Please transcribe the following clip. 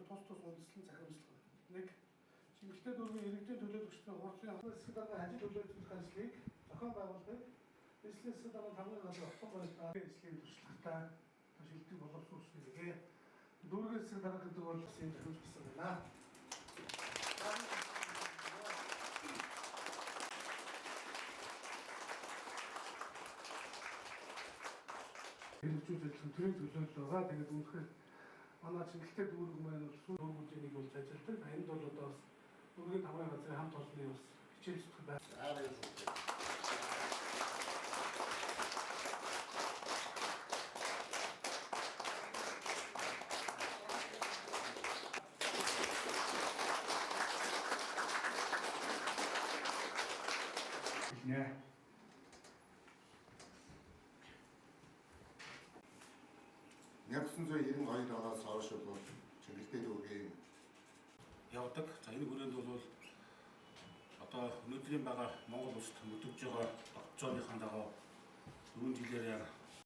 тус үндэслэн захирамжлага. Нэг Чимэгтэй дүүргийн иргэдийн төлөө төвчдийн хурлын хэсэг дарга хажид төлөөлөх ажлыг зохион байгуулдаг. Эслийн хэсэг дарга хамгийн гол октон болоод эслийн туршлагатай шилдэг боловсон үсгээ. Дүүргийн хэсэг дарга гэдэг бол бас энэ тохиолж гисэн байна. Хэрэгжүүлэх төрийн төлөөлөл байгаа. Тэгээд үнэхээр манай Чимэгтэй дүүрэг маань бол сүүл дүүргүүдийг болж ажилладаг. Энд бол одоо дүүргийн тамгын газрын хамт олонны бас хичээл зүтгэл байна. 네. Нягсан 92 оноос хойш бол Чимэгтэй дүүргийн явдаг. За энэ хүрээнд бол одоо өнөөдрийн байгаа Монгол улсад мөдөж байгаа 700-ийн дагуу 4 жилээр